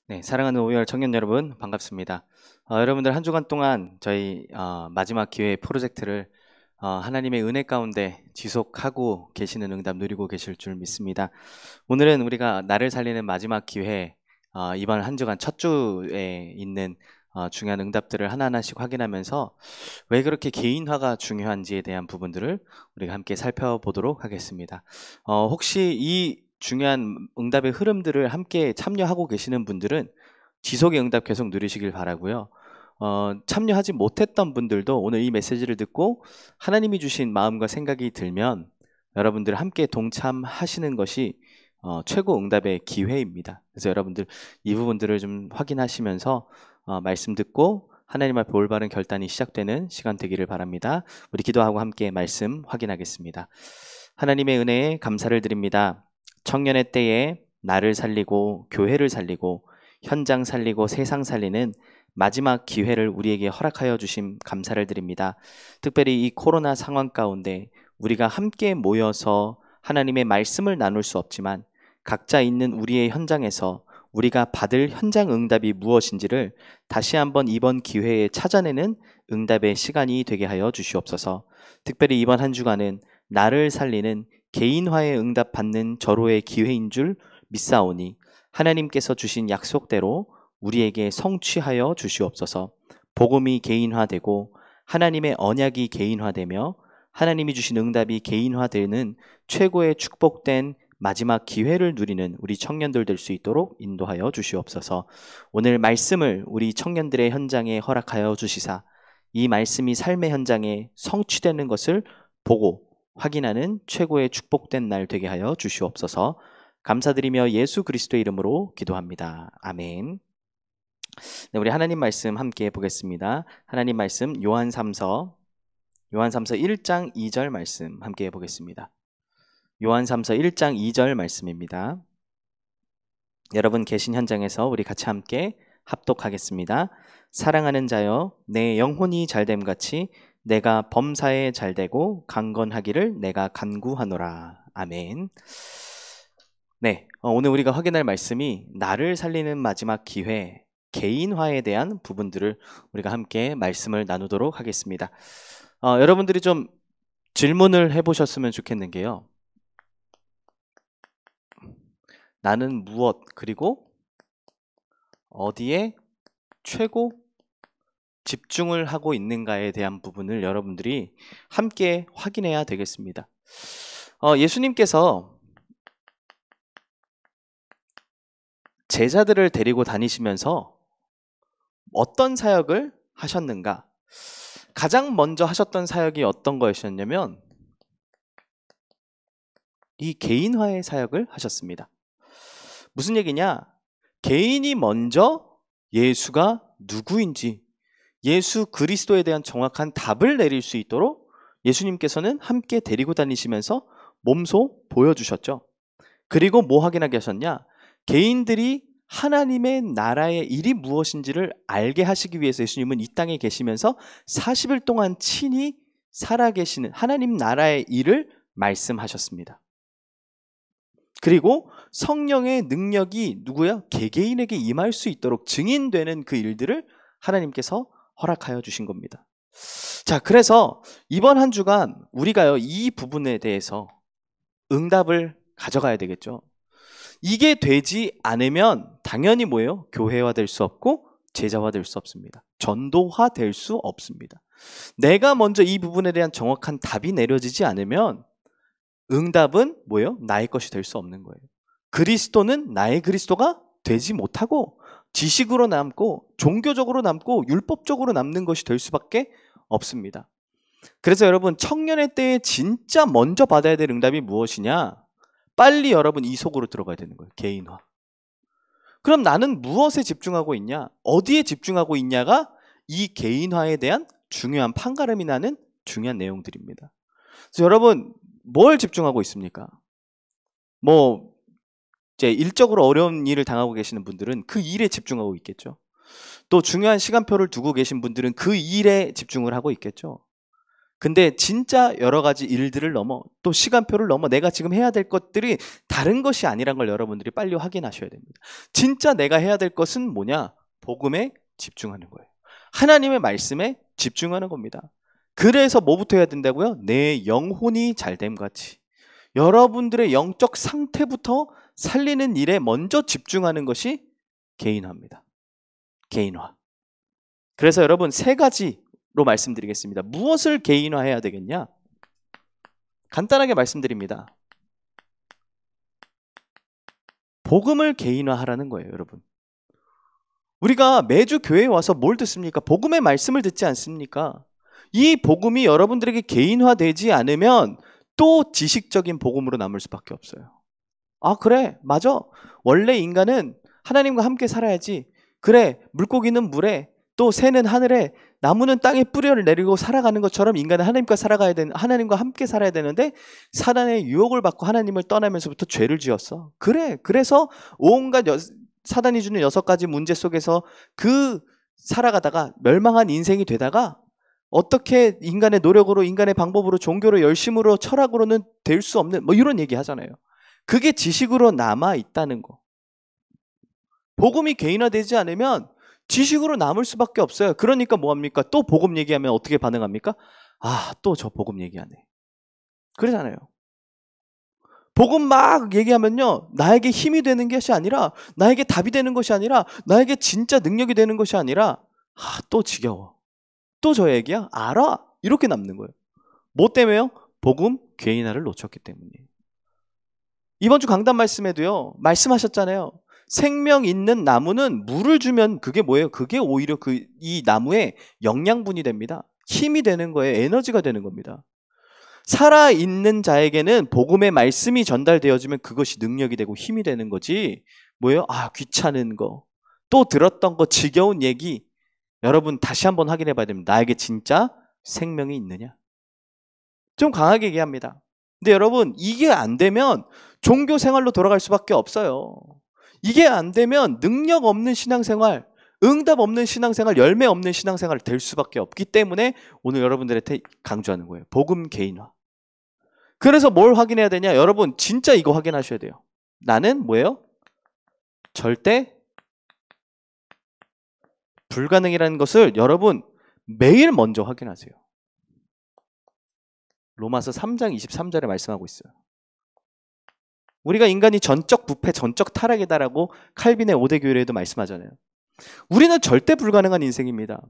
네, 사랑하는 오열 청년 여러분 반갑습니다. 여러분들 한 주간 동안 저희 마지막 기회 프로젝트를 하나님의 은혜 가운데 지속하고 계시는 응답 누리고 계실 줄 믿습니다. 오늘은 우리가 나를 살리는 마지막 기회, 이번 한 주간 첫 주에 있는 중요한 응답들을 하나하나씩 확인하면서 왜 그렇게 개인화가 중요한지에 대한 부분들을 우리가 함께 살펴보도록 하겠습니다. 혹시 이 중요한 응답의 흐름들을 함께 참여하고 계시는 분들은 지속의 응답 계속 누리시길 바라고요. 참여하지 못했던 분들도 오늘 이 메시지를 듣고 하나님이 주신 마음과 생각이 들면 여러분들 함께 동참하시는 것이 최고 응답의 기회입니다. 그래서 여러분들 이 부분들을 좀 확인하시면서 말씀 듣고 하나님 앞에 올바른 결단이 시작되는 시간 되기를 바랍니다. 우리 기도하고 함께 말씀 확인하겠습니다. 하나님의 은혜에 감사를 드립니다. 청년의 때에 나를 살리고 교회를 살리고 현장 살리고 세상 살리는 마지막 기회를 우리에게 허락하여 주심 감사를 드립니다. 특별히 이 코로나 상황 가운데 우리가 함께 모여서 하나님의 말씀을 나눌 수 없지만 각자 있는 우리의 현장에서 우리가 받을 현장 응답이 무엇인지를 다시 한번 이번 기회에 찾아내는 응답의 시간이 되게 하여 주시옵소서. 특별히 이번 한 주간은 나를 살리는 개인화의 응답 받는 절호의 기회인 줄 믿사오니 하나님께서 주신 약속대로 우리에게 성취하여 주시옵소서. 복음이 개인화되고 하나님의 언약이 개인화되며 하나님이 주신 응답이 개인화되는 최고의 축복된 마지막 기회를 누리는 우리 청년들 될 수 있도록 인도하여 주시옵소서. 오늘 말씀을 우리 청년들의 현장에 허락하여 주시사 이 말씀이 삶의 현장에 성취되는 것을 보고 확인하는 최고의 축복된 날 되게 하여 주시옵소서. 감사드리며 예수 그리스도의 이름으로 기도합니다. 아멘. 네, 우리 하나님 말씀 함께 보겠습니다. 하나님 말씀 요한삼서 1장 2절 말씀 함께 보겠습니다. 요한삼서 1장 2절 말씀입니다. 여러분 계신 현장에서 우리 같이 함께 합독하겠습니다. 사랑하는 자여 내 영혼이 잘됨 같이 내가 범사에 잘되고 강건하기를 내가 간구하노라. 아멘. 네, 오늘 우리가 확인할 말씀이 나를 살리는 마지막 기회, 개인화에 대한 부분들을 우리가 함께 말씀을 나누도록 하겠습니다. 여러분들이 좀 질문을 해보셨으면 좋겠는 게요. 나는 무엇 그리고 어디에 최고 집중을 하고 있는가에 대한 부분을 여러분들이 함께 확인해야 되겠습니다. 예수님께서 제자들을 데리고 다니시면서 어떤 사역을 하셨는가? 가장 먼저 하셨던 사역이 어떤 것이었냐면 이 개인화의 사역을 하셨습니다. 무슨 얘기냐? 개인이 먼저 예수가 누구인지 예수 그리스도에 대한 정확한 답을 내릴 수 있도록 예수님께서는 함께 데리고 다니시면서 몸소 보여주셨죠. 그리고 뭐 확인하게 하셨냐? 개인들이 하나님의 나라의 일이 무엇인지를 알게 하시기 위해서 예수님은 이 땅에 계시면서 40일 동안 친히 살아계시는 하나님 나라의 일을 말씀하셨습니다. 그리고 성령의 능력이 누구야? 개개인에게 임할 수 있도록 증인되는 그 일들을 하나님께서 허락하여 주신 겁니다. 자, 그래서 이번 한 주간 우리가요, 이 부분에 대해서 응답을 가져가야 되겠죠. 이게 되지 않으면 당연히 뭐예요? 교회화 될 수 없고 제자화 될 수 없습니다. 전도화 될 수 없습니다. 내가 먼저 이 부분에 대한 정확한 답이 내려지지 않으면 응답은 뭐예요? 나의 것이 될 수 없는 거예요. 그리스도는 나의 그리스도가 되지 못하고 지식으로 남고 종교적으로 남고 율법적으로 남는 것이 될 수밖에 없습니다. 그래서 여러분 청년의 때에 진짜 먼저 받아야 될 응답이 무엇이냐? 빨리 여러분 이 속으로 들어가야 되는 거예요. 개인화. 그럼 나는 무엇에 집중하고 있냐? 어디에 집중하고 있냐가 이 개인화에 대한 중요한 판가름이 나는 중요한 내용들입니다. 그래서 여러분 뭘 집중하고 있습니까? 뭐 이제 일적으로 어려운 일을 당하고 계시는 분들은 그 일에 집중하고 있겠죠. 또 중요한 시간표를 두고 계신 분들은 그 일에 집중을 하고 있겠죠. 근데 진짜 여러 가지 일들을 넘어 또 시간표를 넘어 내가 지금 해야 될 것들이 다른 것이 아니란 걸 여러분들이 빨리 확인하셔야 됩니다. 진짜 내가 해야 될 것은 뭐냐? 복음에 집중하는 거예요. 하나님의 말씀에 집중하는 겁니다. 그래서 뭐부터 해야 된다고요? 내 영혼이 잘됨 같이. 여러분들의 영적 상태부터 살리는 일에 먼저 집중하는 것이 개인화입니다. 개인화. 그래서 여러분 세 가지로 말씀드리겠습니다. 무엇을 개인화해야 되겠냐? 간단하게 말씀드립니다. 복음을 개인화하라는 거예요, 여러분. 우리가 매주 교회에 와서 뭘 듣습니까? 복음의 말씀을 듣지 않습니까? 이 복음이 여러분들에게 개인화되지 않으면 또 지식적인 복음으로 남을 수밖에 없어요. 아, 그래, 맞아. 원래 인간은 하나님과 함께 살아야지. 그래, 물고기는 물에, 또 새는 하늘에, 나무는 땅에 뿌리를 내리고 살아가는 것처럼 인간은 하나님과 함께 살아야 되는데 사단의 유혹을 받고 하나님을 떠나면서부터 죄를 지었어. 그래, 그래서 온갖 사단이 주는 6가지 문제 속에서 살아가다가 멸망한 인생이 되다가 어떻게 인간의 노력으로, 인간의 방법으로, 종교로, 열심으로, 철학으로는 될 수 없는 뭐 이런 얘기 하잖아요. 그게 지식으로 남아 있다는 거. 복음이 개인화되지 않으면 지식으로 남을 수밖에 없어요. 그러니까 뭐합니까? 또 복음 얘기하면 어떻게 반응합니까? 아, 또 저 복음 얘기하네. 그러잖아요. 복음 막 얘기하면요, 나에게 힘이 되는 것이 아니라, 나에게 답이 되는 것이 아니라, 나에게 진짜 능력이 되는 것이 아니라, 아, 또 지겨워. 또 저 얘기야? 알아? 이렇게 남는 거예요. 뭐 때문에요? 복음 개인화를 놓쳤기 때문이에요. 이번 주 강단 말씀에도요, 말씀하셨잖아요. 생명 있는 나무는 물을 주면 그게 뭐예요? 그게 오히려 이 나무의 영양분이 됩니다. 힘이 되는 거예요. 에너지가 되는 겁니다. 살아있는 자에게는 복음의 말씀이 전달되어지면 그것이 능력이 되고 힘이 되는 거지. 뭐예요? 아, 귀찮은 거. 또 들었던 거 지겨운 얘기. 여러분 다시 한번 확인해 봐야 됩니다. 나에게 진짜 생명이 있느냐? 좀 강하게 얘기합니다. 근데 여러분 이게 안 되면 종교 생활로 돌아갈 수밖에 없어요. 이게 안 되면 능력 없는 신앙생활, 응답 없는 신앙생활, 열매 없는 신앙생활 될 수밖에 없기 때문에 오늘 여러분들한테 강조하는 거예요. 복음 개인화. 그래서 뭘 확인해야 되냐? 여러분 진짜 이거 확인하셔야 돼요. 나는 뭐예요? 절대 불가능이라는 것을 여러분 매일 먼저 확인하세요. 로마서 3장 23절에 말씀하고 있어요. 우리가 인간이 전적 부패, 전적 타락이다라고 칼빈의 5대 교리에도 말씀하잖아요. 우리는 절대 불가능한 인생입니다.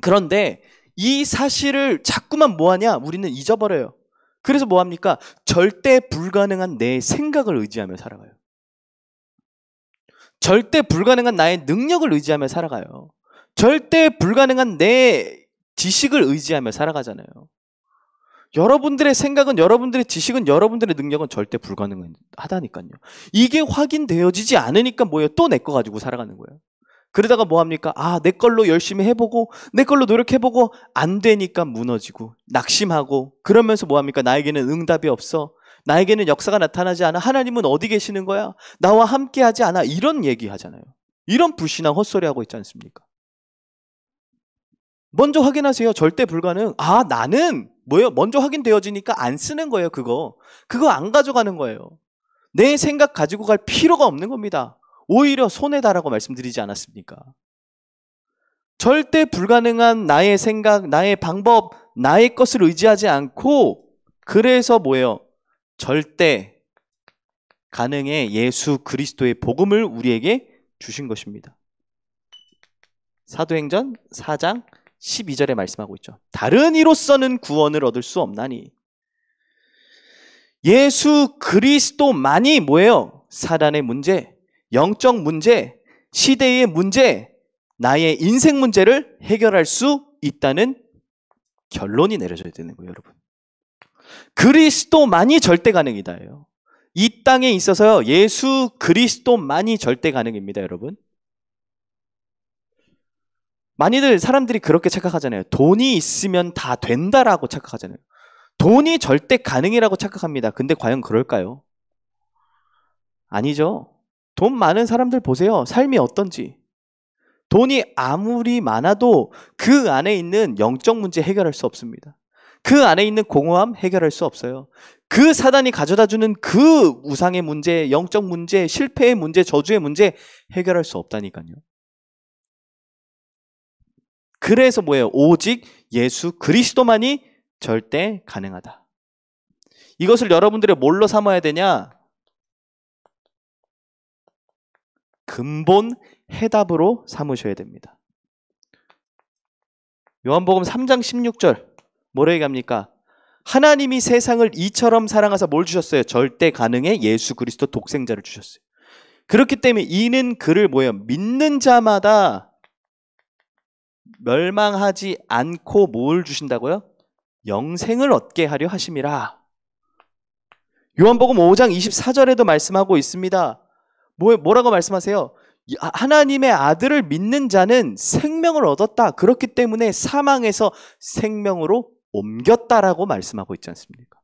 그런데 이 사실을 자꾸만 뭐하냐? 우리는 잊어버려요. 그래서 뭐합니까? 절대 불가능한 내 생각을 의지하며 살아가요. 절대 불가능한 나의 능력을 의지하며 살아가요. 절대 불가능한 내 지식을 의지하며 살아가잖아요. 여러분들의 생각은, 여러분들의 지식은, 여러분들의 능력은 절대 불가능하다니까요. 이게 확인되어지지 않으니까 뭐예요? 또 내 거 가지고 살아가는 거예요. 그러다가 뭐합니까? 아, 내 걸로 열심히 해보고 내 걸로 노력해보고 안 되니까 무너지고 낙심하고 그러면서 뭐합니까? 나에게는 응답이 없어. 나에게는 역사가 나타나지 않아. 하나님은 어디 계시는 거야? 나와 함께 하지 않아. 이런 얘기 하잖아요. 이런 불신앙 헛소리 하고 있지 않습니까? 먼저 확인하세요. 절대 불가능. 아, 나는 뭐예요? 먼저 확인되어지니까 안 쓰는 거예요. 그거 안 가져가는 거예요. 내 생각 가지고 갈 필요가 없는 겁니다. 오히려 손해다라고 말씀드리지 않았습니까? 절대 불가능한 나의 생각, 나의 방법, 나의 것을 의지하지 않고 그래서 뭐예요? 절대 가능의 예수 그리스도의 복음을 우리에게 주신 것입니다. 사도행전 4장 12절에 말씀하고 있죠. 다른 이로서는 구원을 얻을 수 없나니. 예수 그리스도만이 뭐예요? 사단의 문제, 영적 문제, 시대의 문제, 나의 인생 문제를 해결할 수 있다는 결론이 내려져야 되는 거예요, 여러분. 그리스도만이 절대 가능이다예요. 이 땅에 있어서요, 예수 그리스도만이 절대 가능입니다, 여러분. 많이들 사람들이 그렇게 착각하잖아요. 돈이 있으면 다 된다라고 착각하잖아요. 돈이 절대 가능이라고 착각합니다. 근데 과연 그럴까요? 아니죠. 돈 많은 사람들 보세요. 삶이 어떤지. 돈이 아무리 많아도 그 안에 있는 영적 문제 해결할 수 없습니다. 그 안에 있는 공허함 해결할 수 없어요. 그 사단이 가져다주는 그 우상의 문제, 영적 문제, 실패의 문제, 저주의 문제 해결할 수 없다니까요. 그래서 뭐예요? 오직 예수 그리스도만이 절대 가능하다. 이것을 여러분들이 뭘로 삼아야 되냐? 근본 해답으로 삼으셔야 됩니다. 요한복음 3장 16절 뭐라 얘기합니까? 하나님이 세상을 이처럼 사랑하사 뭘 주셨어요? 절대 가능의 예수 그리스도 독생자를 주셨어요. 그렇기 때문에 이는 그를 뭐예요? 믿는 자마다 멸망하지 않고 뭘 주신다고요? 영생을 얻게 하려 하심이라. 요한복음 5장 24절에도 말씀하고 있습니다. 뭐라고 말씀하세요? 하나님의 아들을 믿는 자는 생명을 얻었다. 그렇기 때문에 사망에서 생명으로 옮겼다라고 말씀하고 있지 않습니까?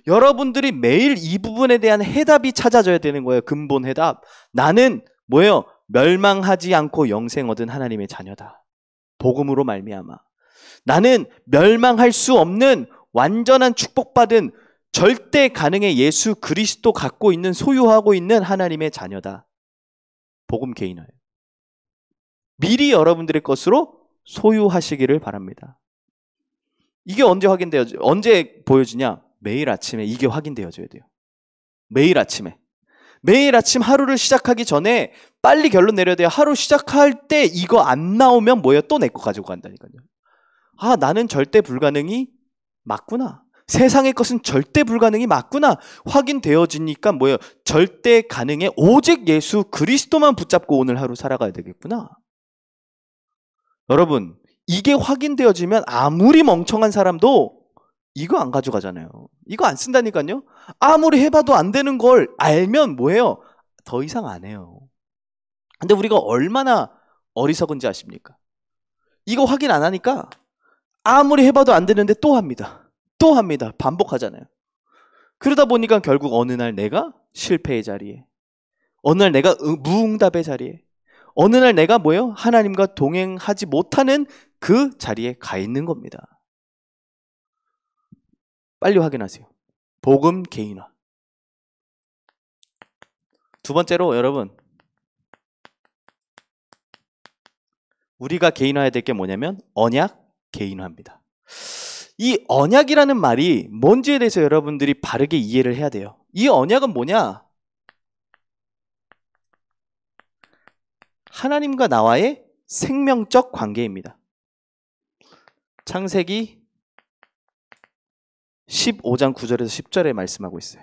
여러분들이 매일 이 부분에 대한 해답이 찾아져야 되는 거예요. 근본 해답. 나는 뭐예요? 멸망하지 않고 영생 얻은 하나님의 자녀다. 복음으로 말미암아. 나는 멸망할 수 없는 완전한 축복받은 절대 가능의 예수 그리스도 갖고 있는 소유하고 있는 하나님의 자녀다. 복음 개인화예요. 미리 여러분들의 것으로 소유하시기를 바랍니다. 이게 언제 보여지냐? 매일 아침에 이게 확인되어져야 돼요. 매일 아침에. 매일 아침 하루를 시작하기 전에 빨리 결론 내려야 돼요. 하루 시작할 때 이거 안 나오면 뭐예요? 또 내 거 가지고 간다니까요. 아, 나는 절대 불가능이 맞구나. 세상의 것은 절대 불가능이 맞구나. 확인되어지니까 뭐예요? 절대 가능에 오직 예수 그리스도만 붙잡고 오늘 하루 살아가야 되겠구나. 여러분, 이게 확인되어지면 아무리 멍청한 사람도 이거 안 가져가잖아요. 이거 안 쓴다니까요. 아무리 해봐도 안 되는 걸 알면 뭐예요? 더 이상 안 해요. 근데 우리가 얼마나 어리석은지 아십니까? 이거 확인 안 하니까 아무리 해봐도 안 되는데 또 합니다. 또 합니다. 반복하잖아요. 그러다 보니까 결국 어느 날 내가 실패의 자리에, 어느 날 내가 무응답의 자리에, 어느 날 내가 뭐예요? 하나님과 동행하지 못하는 그 자리에 가 있는 겁니다. 빨리 확인하세요. 복음 개인화. 두 번째로 여러분, 우리가 개인화해야 될 게 뭐냐면 언약 개인화입니다. 이 언약이라는 말이 뭔지에 대해서 여러분들이 바르게 이해를 해야 돼요. 이 언약은 뭐냐? 하나님과 나와의 생명적 관계입니다. 창세기 15장 9절에서 10절에 말씀하고 있어요.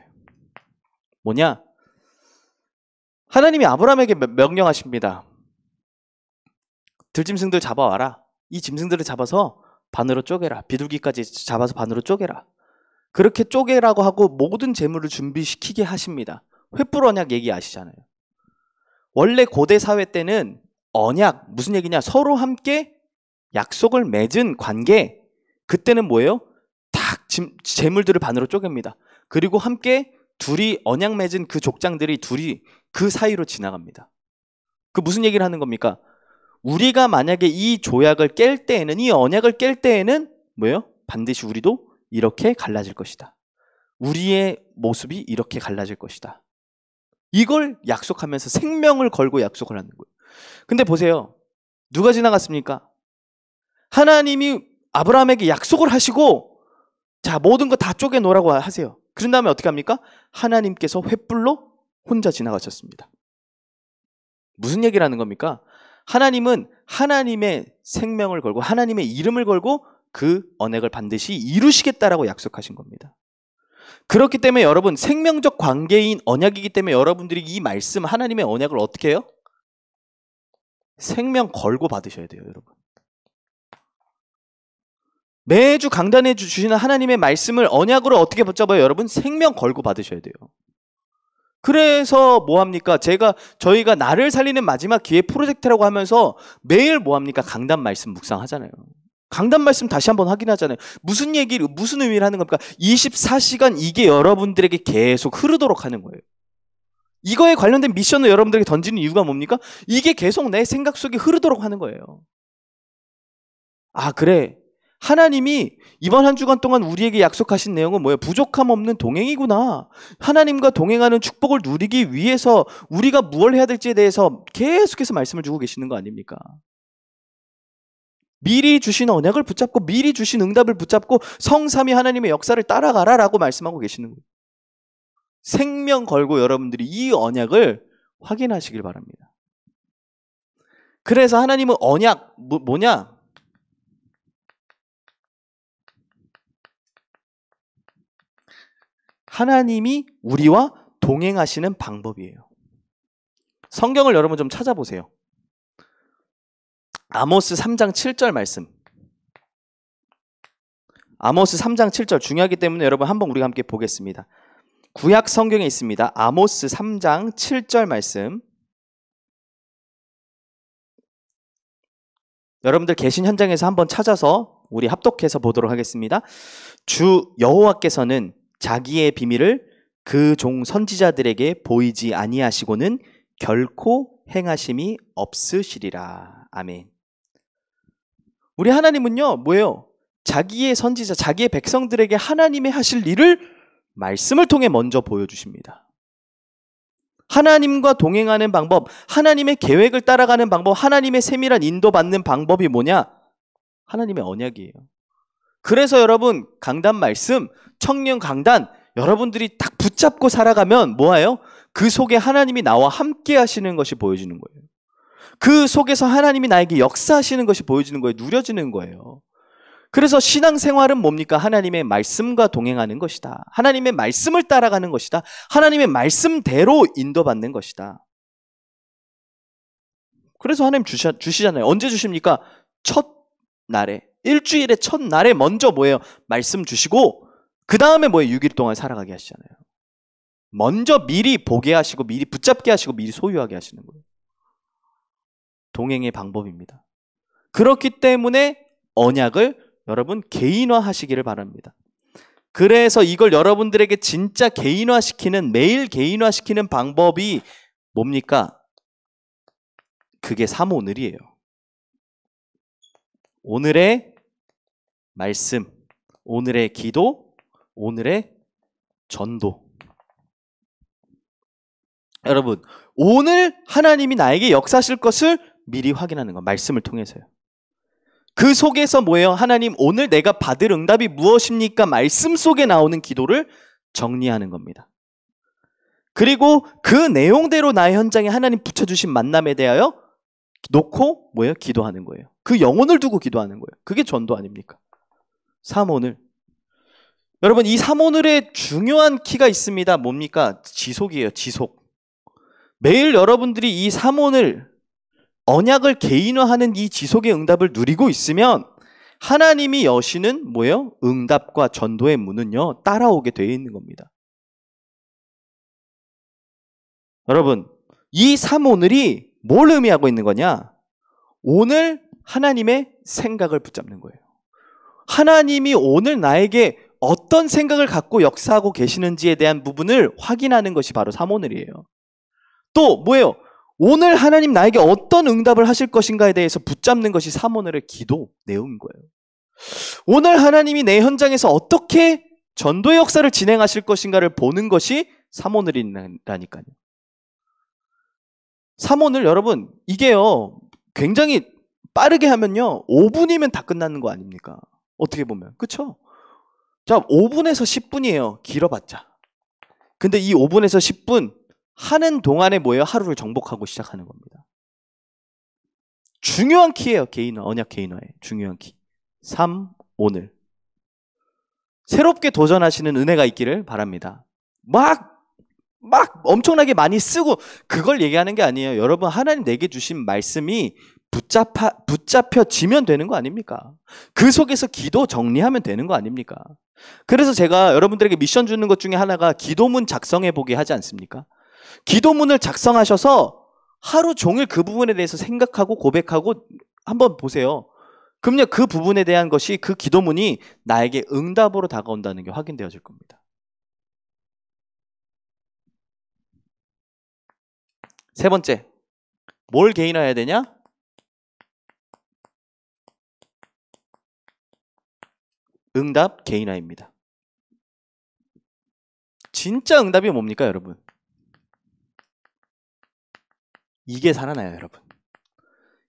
뭐냐? 하나님이 아브라함에게 명령하십니다. 들짐승들 잡아와라. 이 짐승들을 잡아서 반으로 쪼개라. 비둘기까지 잡아서 반으로 쪼개라. 그렇게 쪼개라고 하고 모든 재물을 준비시키게 하십니다. 횃불 언약 얘기 아시잖아요. 원래 고대 사회 때는 언약, 무슨 얘기냐? 서로 함께 약속을 맺은 관계. 그때는 뭐예요? 딱 재물들을 반으로 쪼갭니다. 그리고 함께 둘이 언약 맺은 그 족장들이 둘이 그 사이로 지나갑니다. 그 무슨 얘기를 하는 겁니까? 우리가 만약에 이 조약을 깰 때에는, 이 언약을 깰 때에는 뭐예요? 반드시 우리도 이렇게 갈라질 것이다. 우리의 모습이 이렇게 갈라질 것이다. 이걸 약속하면서 생명을 걸고 약속을 하는 거예요. 근데 보세요. 누가 지나갔습니까? 하나님이 아브라함에게 약속을 하시고 자, 모든 거 다 쪼개놓으라고 하세요. 그런 다음에 어떻게 합니까? 하나님께서 횃불로 혼자 지나가셨습니다. 무슨 얘기를 하는 겁니까? 하나님은 하나님의 생명을 걸고 하나님의 이름을 걸고 그 언약을 반드시 이루시겠다라고 약속하신 겁니다. 그렇기 때문에 여러분, 생명적 관계인 언약이기 때문에 여러분들이 이 말씀, 하나님의 언약을 어떻게 해요? 생명 걸고 받으셔야 돼요, 여러분. 매주 강단해 주시는 하나님의 말씀을 언약으로 어떻게 붙잡아요, 여러분? 생명 걸고 받으셔야 돼요. 그래서 뭐합니까? 저희가 나를 살리는 마지막 기회 프로젝트라고 하면서 매일 뭐합니까? 강단 말씀 묵상하잖아요. 강단 말씀 다시 한번 확인하잖아요. 무슨 의미를 하는 겁니까? 24시간 이게 여러분들에게 계속 흐르도록 하는 거예요. 이거에 관련된 미션을 여러분들에게 던지는 이유가 뭡니까? 이게 계속 내 생각 속에 흐르도록 하는 거예요. 아, 그래. 하나님이 이번 한 주간 동안 우리에게 약속하신 내용은 뭐예요? 부족함 없는 동행이구나. 하나님과 동행하는 축복을 누리기 위해서 우리가 무엇을 해야 될지에 대해서 계속해서 말씀을 주고 계시는 거 아닙니까? 미리 주신 언약을 붙잡고 미리 주신 응답을 붙잡고 성삼위 하나님의 역사를 따라가라라고 말씀하고 계시는 거예요. 생명 걸고 여러분들이 이 언약을 확인하시길 바랍니다. 그래서 하나님은 언약 뭐냐? 하나님이 우리와 동행하시는 방법이에요. 성경을 여러분 좀 찾아보세요. 아모스 3장 7절 말씀. 아모스 3장 7절 중요하기 때문에 여러분 한번 우리가 함께 보겠습니다. 구약 성경에 있습니다. 아모스 3장 7절 말씀. 여러분들 계신 현장에서 한번 찾아서 우리 합독해서 보도록 하겠습니다. 주 여호와께서는 자기의 비밀을 그 종 선지자들에게 보이지 아니하시고는 결코 행하심이 없으시리라. 아멘. 우리 하나님은요, 뭐예요? 자기의 선지자, 자기의 백성들에게 하나님의 하실 일을 말씀을 통해 먼저 보여주십니다. 하나님과 동행하는 방법, 하나님의 계획을 따라가는 방법, 하나님의 세밀한 인도받는 방법이 뭐냐? 하나님의 언약이에요. 그래서 여러분 강단 말씀, 청년 강단 여러분들이 딱 붙잡고 살아가면 뭐예요? 그 속에 하나님이 나와 함께 하시는 것이 보여지는 거예요. 그 속에서 하나님이 나에게 역사하시는 것이 보여지는 거예요. 누려지는 거예요. 그래서 신앙생활은 뭡니까? 하나님의 말씀과 동행하는 것이다. 하나님의 말씀을 따라가는 것이다. 하나님의 말씀대로 인도받는 것이다. 그래서 하나님 주시잖아요. 언제 주십니까? 첫날에, 일주일의 첫날에 먼저 뭐예요? 말씀 주시고 그 다음에 뭐예요? 6일 동안 살아가게 하시잖아요. 먼저 미리 보게 하시고 미리 붙잡게 하시고 미리 소유하게 하시는 거예요. 동행의 방법입니다. 그렇기 때문에 언약을 여러분 개인화하시기를 바랍니다. 그래서 이걸 여러분들에게 진짜 개인화시키는, 매일 개인화시키는 방법이 뭡니까? 그게 삼오늘이에요. 오늘의 말씀, 오늘의 기도, 오늘의 전도. 여러분, 오늘 하나님이 나에게 역사하실 것을 미리 확인하는 거, 말씀을 통해서요. 그 속에서 뭐예요? 하나님, 오늘 내가 받을 응답이 무엇입니까? 말씀 속에 나오는 기도를 정리하는 겁니다. 그리고 그 내용대로 나의 현장에 하나님 붙여주신 만남에 대하여 놓고 뭐예요? 기도하는 거예요. 그 영혼을 두고 기도하는 거예요. 그게 전도 아닙니까? 삼오늘. 여러분, 이 삼오늘에 중요한 키가 있습니다. 뭡니까? 지속이에요. 지속. 매일 여러분들이 이 삼오늘 언약을 개인화하는 이 지속의 응답을 누리고 있으면 하나님이 여시는 뭐예요? 응답과 전도의 문은요, 따라오게 되어 있는 겁니다. 여러분, 이 삼오늘이 뭘 의미하고 있는 거냐? 오늘 하나님의 생각을 붙잡는 거예요. 하나님이 오늘 나에게 어떤 생각을 갖고 역사하고 계시는지에 대한 부분을 확인하는 것이 바로 삼오늘이에요. 또 뭐예요? 오늘 하나님 나에게 어떤 응답을 하실 것인가에 대해서 붙잡는 것이 삼오늘의 기도 내용인 거예요. 오늘 하나님이 내 현장에서 어떻게 전도의 역사를 진행하실 것인가를 보는 것이 삼오늘이라니까요. 삼오늘 여러분, 이게요 굉장히 빠르게 하면요 5분이면 다 끝나는 거 아닙니까? 어떻게 보면. 그렇죠? 자, 5분에서 10분이에요. 길어봤자. 근데 이 5분에서 10분 하는 동안에 뭐예요? 하루를 정복하고 시작하는 겁니다. 중요한 키예요. 개인화, 언약 개인화의 중요한 키. 삼오늘. 새롭게 도전하시는 은혜가 있기를 바랍니다. 막 엄청나게 많이 쓰고 그걸 얘기하는 게 아니에요. 여러분, 하나님 내게 주신 말씀이 붙잡혀지면 되는 거 아닙니까? 그 속에서 기도 정리하면 되는 거 아닙니까? 그래서 제가 여러분들에게 미션 주는 것 중에 하나가 기도문 작성해 보게 하지 않습니까? 기도문을 작성하셔서 하루 종일 그 부분에 대해서 생각하고 고백하고 한번 보세요. 그럼요, 그 부분에 대한 것이, 그 기도문이 나에게 응답으로 다가온다는 게 확인되어질 겁니다. 세 번째, 뭘 개인화해야 되냐? 응답 개인화입니다. 진짜 응답이 뭡니까, 여러분? 이게 살아나요, 여러분.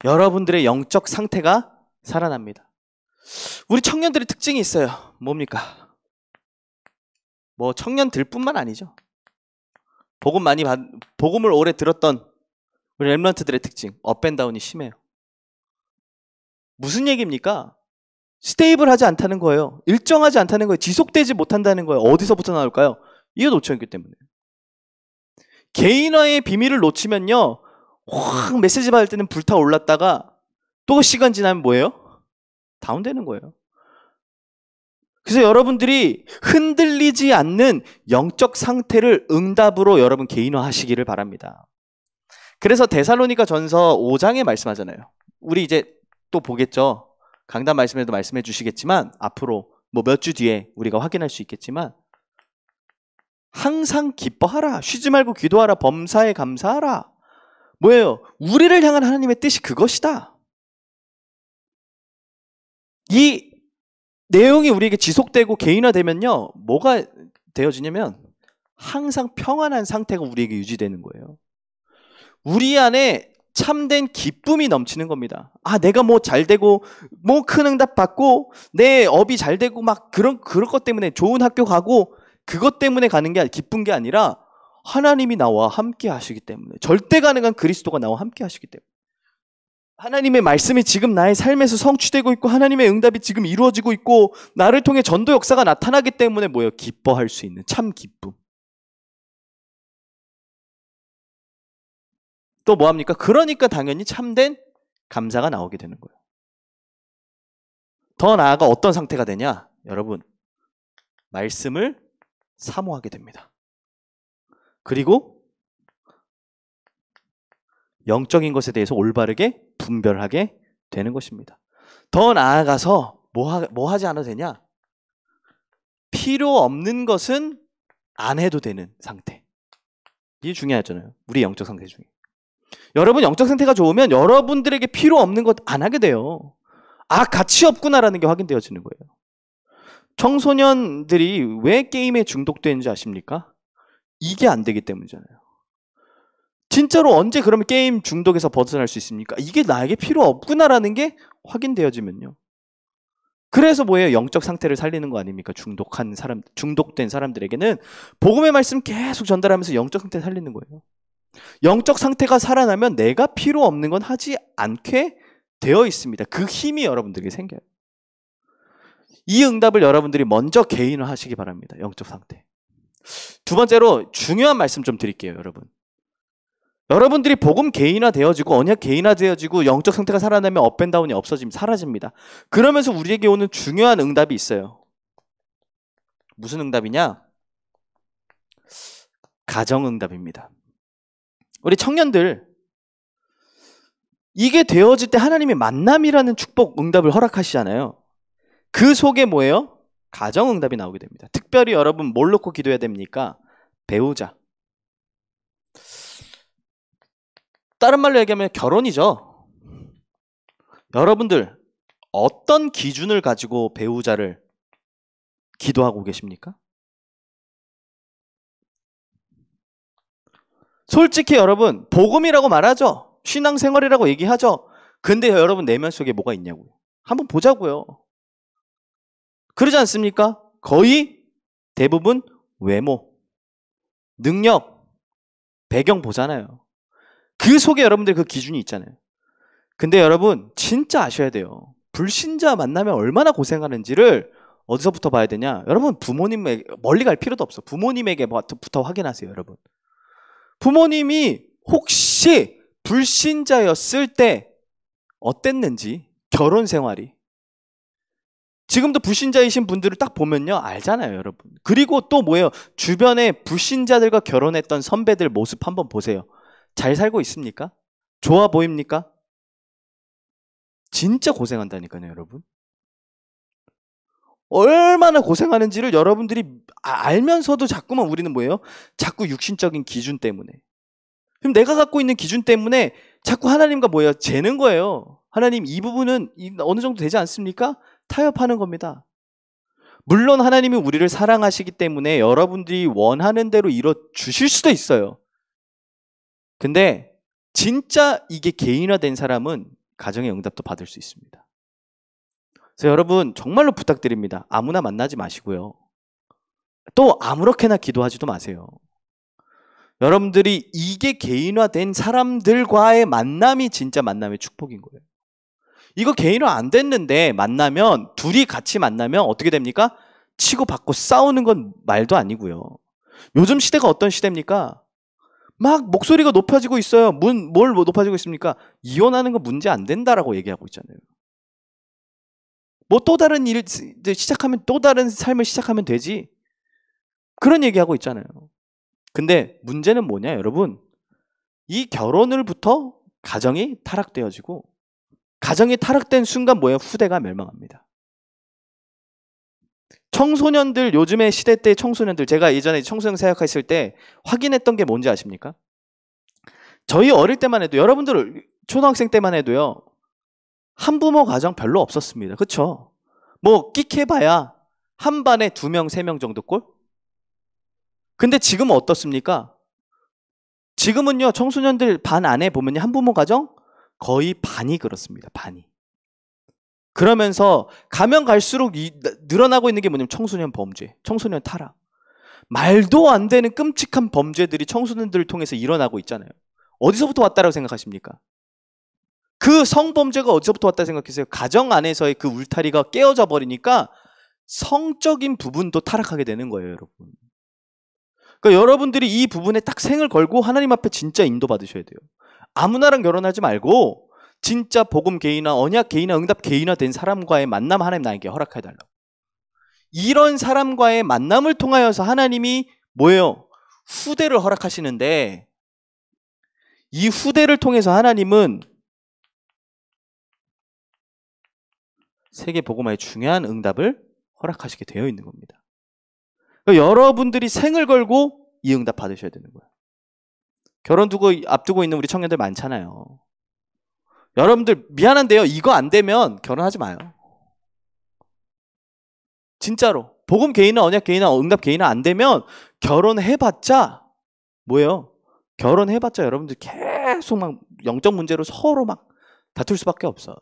여러분들의 영적 상태가 살아납니다. 우리 청년들의 특징이 있어요. 뭡니까? 뭐 청년들뿐만 아니죠. 복음을 오래 들었던 우리 렘넌트들의 특징, 업앤다운이 심해요. 무슨 얘기입니까? 스테이블하지 않다는 거예요. 일정하지 않다는 거예요. 지속되지 못한다는 거예요. 어디서부터 나올까요? 이게 놓쳤기 때문에. 개인화의 비밀을 놓치면요, 확 메시지 받을 때는 불타올랐다가 또 시간 지나면 뭐예요? 다운되는 거예요. 그래서 여러분들이 흔들리지 않는 영적 상태를 응답으로 여러분 개인화하시기를 바랍니다. 그래서 데살로니가 전서 5장에 말씀하잖아요. 우리 이제 또 보겠죠. 강단 말씀에도 말씀해 주시겠지만 앞으로 뭐 몇 주 뒤에 우리가 확인할 수 있겠지만 항상 기뻐하라. 쉬지 말고 기도하라. 범사에 감사하라. 뭐예요? 우리를 향한 하나님의 뜻이 그것이다. 이 내용이 우리에게 지속되고 개인화되면요, 뭐가 되어지냐면 항상 평안한 상태가 우리에게 유지되는 거예요. 우리 안에 참된 기쁨이 넘치는 겁니다. 아, 내가 뭐 잘되고 뭐 큰 응답 받고 내 업이 잘되고 막 그럴 것 때문에 좋은 학교 가고 그것 때문에 가는 게 기쁜 게 아니라 하나님이 나와 함께 하시기 때문에, 절대 가능한 그리스도가 나와 함께 하시기 때문에, 하나님의 말씀이 지금 나의 삶에서 성취되고 있고 하나님의 응답이 지금 이루어지고 있고 나를 통해 전도 역사가 나타나기 때문에 뭐예요? 기뻐할 수 있는 참 기쁨. 또 뭐합니까? 그러니까 당연히 참된 감사가 나오게 되는 거예요. 더 나아가 어떤 상태가 되냐? 여러분, 말씀을 사모하게 됩니다. 그리고 영적인 것에 대해서 올바르게 분별하게 되는 것입니다. 더 나아가서 뭐 하지 않아도 되냐? 필요 없는 것은 안 해도 되는 상태. 이게 중요하잖아요. 우리 영적 상태 중에. 여러분 영적 상태가 좋으면 여러분들에게 필요 없는 것 안 하게 돼요. 아, 가치 없구나라는 게 확인되어지는 거예요. 청소년들이 왜 게임에 중독되는지 아십니까? 이게 안 되기 때문이잖아요. 진짜로 언제 그러면 게임 중독에서 벗어날 수 있습니까? 이게 나에게 필요 없구나라는 게 확인되어지면요. 그래서 뭐예요? 영적 상태를 살리는 거 아닙니까? 중독된 사람들에게는 복음의 말씀 계속 전달하면서 영적 상태를 살리는 거예요. 영적 상태가 살아나면 내가 필요 없는 건 하지 않게 되어 있습니다. 그 힘이 여러분들에게 생겨요. 이 응답을 여러분들이 먼저 개인화하시기 바랍니다. 영적 상태. 두 번째로 중요한 말씀 좀 드릴게요, 여러분. 여러분들이 복음 개인화되어지고 언약 개인화되어지고 영적 상태가 살아나면 업앤다운이 사라집니다. 그러면서 우리에게 오는 중요한 응답이 있어요. 무슨 응답이냐? 가정응답입니다. 우리 청년들, 이게 되어질 때 하나님의 만남이라는 축복 응답을 허락하시잖아요. 그 속에 뭐예요? 가정응답이 나오게 됩니다. 특별히 여러분 뭘 놓고 기도해야 됩니까? 배우자. 다른 말로 얘기하면 결혼이죠. 여러분들 어떤 기준을 가지고 배우자를 기도하고 계십니까? 솔직히 여러분 복음이라고 말하죠. 신앙생활이라고 얘기하죠. 근데 여러분 내면 속에 뭐가 있냐고요. 한번 보자고요. 그러지 않습니까? 거의 대부분 외모, 능력, 배경 보잖아요. 그 속에 여러분들 그 기준이 있잖아요. 근데 여러분 진짜 아셔야 돼요. 불신자 만나면 얼마나 고생하는지를 어디서부터 봐야 되냐? 여러분 부모님에게 멀리 갈 필요도 없어. 부모님에게부터 확인하세요, 여러분. 부모님이 혹시 불신자였을 때 어땠는지, 결혼 생활이. 지금도 불신자이신 분들을 딱 보면요 알잖아요, 여러분. 그리고 또 뭐예요? 주변에 불신자들과 결혼했던 선배들 모습 한번 보세요. 잘 살고 있습니까? 좋아 보입니까? 진짜 고생한다니까요, 여러분. 얼마나 고생하는지를 여러분들이 알면서도 자꾸만 우리는 뭐예요? 자꾸 육신적인 기준 때문에. 그럼 내가 갖고 있는 기준 때문에 자꾸 하나님과 뭐예요? 재는 거예요. 하나님 이 부분은 어느 정도 되지 않습니까? 타협하는 겁니다. 물론 하나님이 우리를 사랑하시기 때문에 여러분들이 원하는 대로 이뤄 주실 수도 있어요. 근데 진짜 이게 개인화된 사람은 가정의 응답도 받을 수 있습니다. 그래서 여러분 정말로 부탁드립니다. 아무나 만나지 마시고요. 또 아무렇게나 기도하지도 마세요. 여러분들이 이게 개인화된 사람들과의 만남이 진짜 만남의 축복인 거예요. 이거 개인화 안 됐는데 만나면 둘이 같이 만나면 어떻게 됩니까? 치고받고 싸우는 건 말도 아니고요. 요즘 시대가 어떤 시대입니까? 막 목소리가 높아지고 있어요. 뭘 높아지고 있습니까? 이혼하는 거 문제 안 된다라고 얘기하고 있잖아요. 뭐 또 다른 일 시작하면 또 다른 삶을 시작하면 되지. 그런 얘기하고 있잖아요. 근데 문제는 뭐냐, 여러분? 이 결혼을부터 가정이 타락되어지고 가정이 타락된 순간 뭐예요? 후대가 멸망합니다. 청소년들, 요즘의 시대 때 청소년들, 제가 예전에 청소년 사역했을 때 확인했던 게 뭔지 아십니까? 저희 어릴 때만 해도, 여러분들 초등학생 때만 해도요, 한부모 가정 별로 없었습니다. 그쵸? 뭐 끽해봐야 한 반에 2명, 3명 정도 꼴? 근데 지금은 어떻습니까? 지금은요, 청소년들 반 안에 보면요, 한부모 가정 거의 반이 그렇습니다. 반이. 그러면서 가면 갈수록 늘어나고 있는 게 뭐냐면 청소년 범죄, 청소년 타락. 말도 안 되는 끔찍한 범죄들이 청소년들을 통해서 일어나고 있잖아요. 어디서부터 왔다라고 생각하십니까? 그 성범죄가 어디서부터 왔다고 생각하세요? 가정 안에서의 그 울타리가 깨어져 버리니까 성적인 부분도 타락하게 되는 거예요, 여러분. 그러니까 여러분들이 이 부분에 딱 생을 걸고 하나님 앞에 진짜 인도받으셔야 돼요. 아무나랑 결혼하지 말고 진짜 복음 개인화, 언약 개인화, 응답 개인화 된 사람과의 만남 하나님 나에게 허락해달라고. 이런 사람과의 만남을 통하여서 하나님이 뭐예요? 후대를 허락하시는데 이 후대를 통해서 하나님은 세계 복음화의 중요한 응답을 허락하시게 되어 있는 겁니다. 그러니까 여러분들이 생을 걸고 이 응답 받으셔야 되는 거예요. 결혼 앞두고 있는 우리 청년들 많잖아요. 여러분들 미안한데요. 이거 안 되면 결혼하지 마요. 진짜로. 복음 개인화, 언약 개인화, 응답 개인화 안 되면 결혼해봤자 뭐예요? 결혼해봤자 여러분들 계속 막 영적 문제로 서로 막 다툴 수밖에 없어.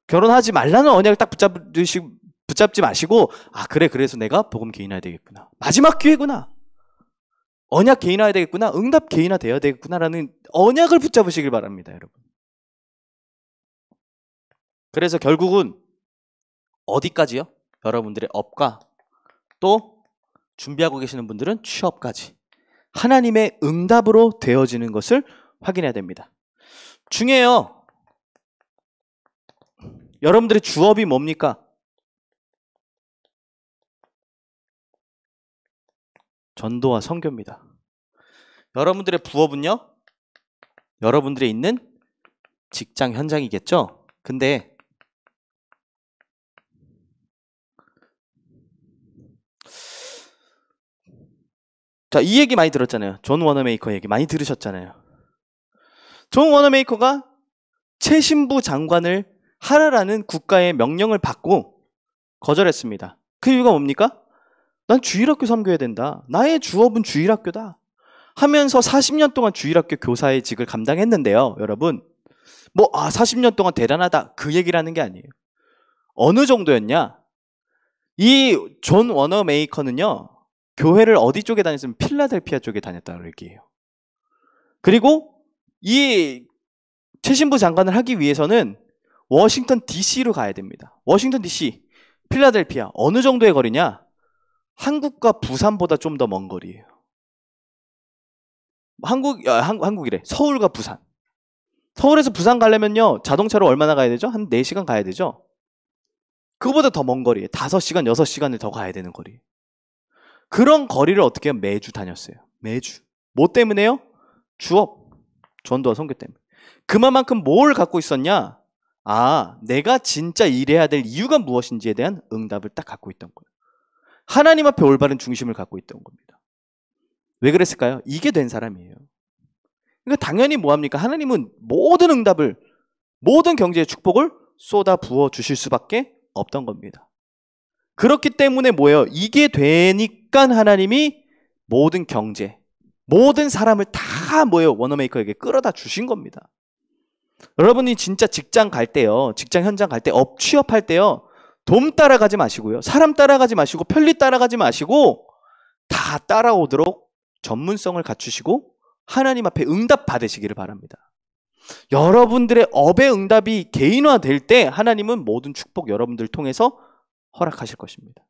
결혼하지 말라는 언약을 딱 붙잡지 마시고 아 그래 그래서 내가 복음 개인화해야 되겠구나. 마지막 기회구나. 언약 개인화해야 되겠구나. 응답 개인화 되어야 되겠구나라는 언약을 붙잡으시길 바랍니다, 여러분. 그래서 결국은 어디까지요? 여러분들의 업과 또 준비하고 계시는 분들은 취업까지 하나님의 응답으로 되어지는 것을 확인해야 됩니다. 중요해요. 여러분들의 주업이 뭡니까? 전도와 선교입니다. 여러분들의 부업은요? 여러분들의 있는 직장 현장이겠죠? 근데 자, 이 얘기 많이 들었잖아요. 존 워너메이커 얘기 많이 들으셨잖아요. 존 워너메이커가 최신부 장관을 하라라는 국가의 명령을 받고 거절했습니다. 그 이유가 뭡니까? 난 주일학교 섬겨야 된다. 나의 주업은 주일학교다. 하면서 40년 동안 주일학교 교사의 직을 감당했는데요. 여러분, 40년 동안 대단하다. 그 얘기를 하는 게 아니에요. 어느 정도였냐? 이 존 워너메이커는요. 교회를 어디 쪽에 다녔으면 필라델피아 쪽에 다녔다는 얘기예요. 그리고 이 최신부 장관을 하기 위해서는 워싱턴 DC로 가야 됩니다. 워싱턴 DC, 필라델피아 어느 정도의 거리냐? 한국과 부산보다 좀 더 먼 거리예요. 한국이래. 서울과 부산. 서울에서 부산 가려면요. 자동차로 얼마나 가야 되죠? 한 4시간 가야 되죠? 그거보다 더 먼 거리예요. 5시간, 6시간을 더 가야 되는 거리. 그런 거리를 어떻게 하면 매주 다녔어요. 매주. 뭐 때문에요? 주업. 전도와 선교 때문에. 그만큼 뭘 갖고 있었냐? 아, 내가 진짜 일해야 될 이유가 무엇인지에 대한 응답을 딱 갖고 있던 거예요. 하나님 앞에 올바른 중심을 갖고 있던 겁니다. 왜 그랬을까요? 이게 된 사람이에요. 그러니까 당연히 뭐합니까? 하나님은 모든 응답을, 모든 경제의 축복을 쏟아 부어 주실 수밖에 없던 겁니다. 그렇기 때문에 뭐예요? 이게 되니까 하나님이 모든 경제, 모든 사람을 다 뭐예요? 워너메이커에게 끌어다 주신 겁니다. 여러분이 진짜 직장 갈 때요, 직장 현장 갈 때, 업 취업할 때요, 돈 따라가지 마시고요, 사람 따라가지 마시고, 편리 따라가지 마시고, 다 따라오도록 전문성을 갖추시고 하나님 앞에 응답 받으시기를 바랍니다. 여러분들의 업의 응답이 개인화될 때 하나님은 모든 축복 여러분들 통해서 허락하실 것입니다.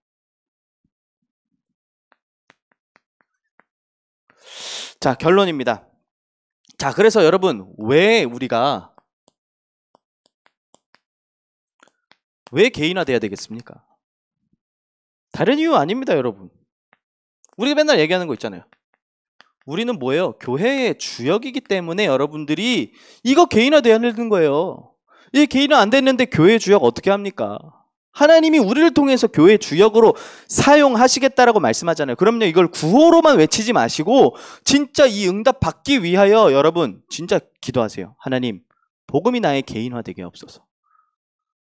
자, 결론입니다. 자, 그래서 여러분, 왜 개인화돼야 되겠습니까? 다른 이유 아닙니다, 여러분. 우리가 맨날 얘기하는 거 있잖아요. 우리는 뭐예요? 교회의 주역이기 때문에 여러분들이 이거 개인화돼야 되는 거예요. 이 개인화 안 됐는데 교회 주역 어떻게 합니까? 하나님이 우리를 통해서 교회 주역으로 사용하시겠다라고 말씀하잖아요. 그럼요, 이걸 구호로만 외치지 마시고 진짜 이 응답 받기 위하여 여러분 진짜 기도하세요. 하나님, 복음이 나의 개인화되게 하옵소서.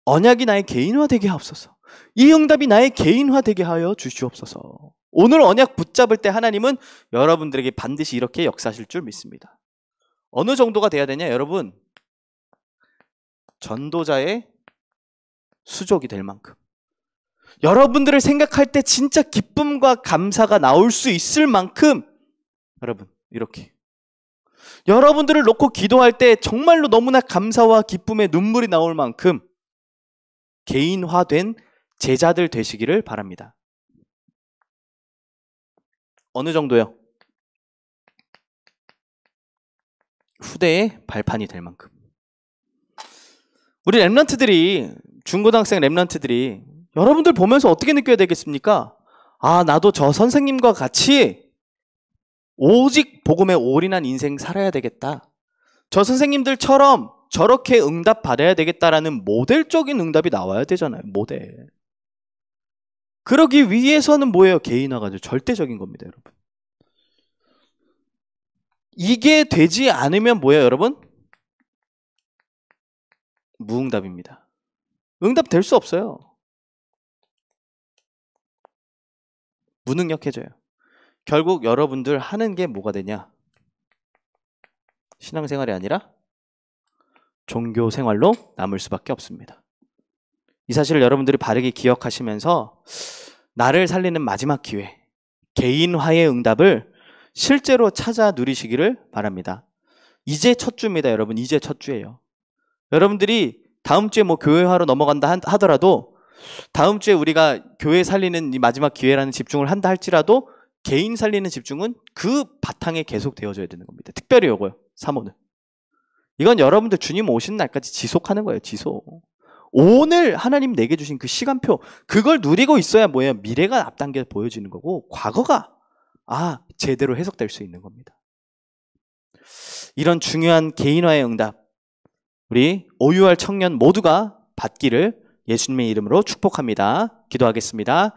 언약이 나의 개인화되게 하옵소서. 이 응답이 나의 개인화되게 하여 주시옵소서. 오늘 언약 붙잡을 때 하나님은 여러분들에게 반드시 이렇게 역사하실 줄 믿습니다. 어느 정도가 돼야 되냐, 여러분? 전도자의 수족이 될 만큼, 여러분들을 생각할 때 진짜 기쁨과 감사가 나올 수 있을 만큼, 여러분 이렇게 여러분들을 놓고 기도할 때 정말로 너무나 감사와 기쁨의 눈물이 나올 만큼 개인화된 제자들 되시기를 바랍니다. 어느 정도요? 후대의 발판이 될 만큼. 우리 렘넌트들이, 중고등학생 렘넌트들이 여러분들 보면서 어떻게 느껴야 되겠습니까? 아, 나도 저 선생님과 같이 오직 복음에 올인한 인생 살아야 되겠다. 저 선생님들처럼 저렇게 응답 받아야 되겠다라는 모델적인 응답이 나와야 되잖아요. 모델. 그러기 위해서는 뭐예요? 개인화가 절대적인 겁니다, 여러분. 이게 되지 않으면 뭐예요, 여러분? 무응답입니다. 응답 될 수 없어요. 무능력해져요. 결국 여러분들 하는 게 뭐가 되냐? 신앙생활이 아니라 종교생활로 남을 수밖에 없습니다. 이 사실을 여러분들이 바르게 기억하시면서 나를 살리는 마지막 기회, 개인화의 응답을 실제로 찾아 누리시기를 바랍니다. 이제 첫 주입니다, 여러분. 이제 첫 주예요. 여러분들이 다음 주에 뭐 교회화로 넘어간다 하더라도, 다음 주에 우리가 교회 살리는 이 마지막 기회라는 집중을 한다 할지라도 개인 살리는 집중은 그 바탕에 계속 되어져야 되는 겁니다. 특별히 요거요, 3호는. 이건 여러분들 주님 오시는 날까지 지속하는 거예요, 지속. 오늘 하나님 내게 주신 그 시간표, 그걸 누리고 있어야 뭐예요? 미래가 앞당겨 보여지는 거고, 과거가 제대로 해석될 수 있는 겁니다. 이런 중요한 개인화의 응답, 우리 OUR 청년 모두가 받기를 예수님의 이름으로 축복합니다. 기도하겠습니다.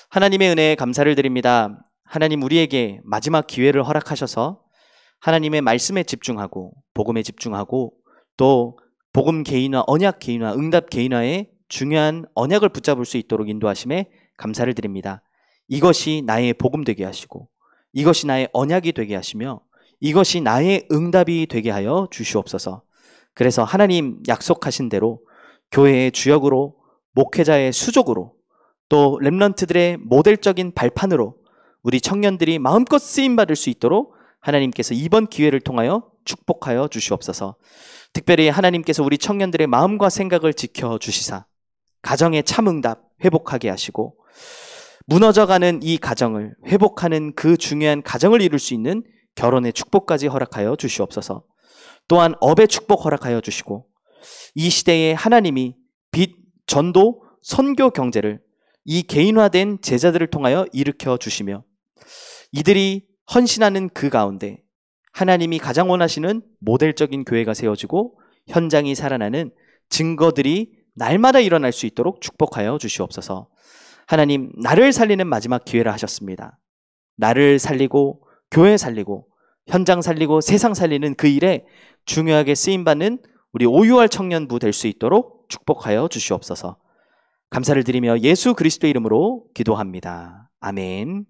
하나님의 은혜에 감사를 드립니다. 하나님, 우리에게 마지막 기회를 허락하셔서 하나님의 말씀에 집중하고 복음에 집중하고 또 복음 개인화, 언약 개인화, 응답 개인화의 중요한 언약을 붙잡을 수 있도록 인도하심에 감사를 드립니다. 이것이 나의 복음 되게 하시고 이것이 나의 언약이 되게 하시며 이것이 나의 응답이 되게 하여 주시옵소서. 그래서 하나님 약속하신 대로 교회의 주역으로, 목회자의 수족으로, 또 렘넌트들의 모델적인 발판으로 우리 청년들이 마음껏 쓰임받을 수 있도록 하나님께서 이번 기회를 통하여 축복하여 주시옵소서. 특별히 하나님께서 우리 청년들의 마음과 생각을 지켜주시사 가정의 참응답 회복하게 하시고 무너져가는 이 가정을 회복하는 그 중요한 가정을 이룰 수 있는 결혼의 축복까지 허락하여 주시옵소서. 또한 업의 축복 허락하여 주시고 이 시대에 하나님이 빛, 전도, 선교 경제를 이 개인화된 제자들을 통하여 일으켜 주시며 이들이 헌신하는 그 가운데 하나님이 가장 원하시는 모델적인 교회가 세워지고 현장이 살아나는 증거들이 날마다 일어날 수 있도록 축복하여 주시옵소서. 하나님, 나를 살리는 마지막 기회를 하셨습니다. 나를 살리고 교회 살리고 현장 살리고 세상 살리는 그 일에 중요하게 쓰임받는 우리 OUR 청년부 될 수 있도록 축복하여 주시옵소서. 감사를 드리며 예수 그리스도의 이름으로 기도합니다. 아멘.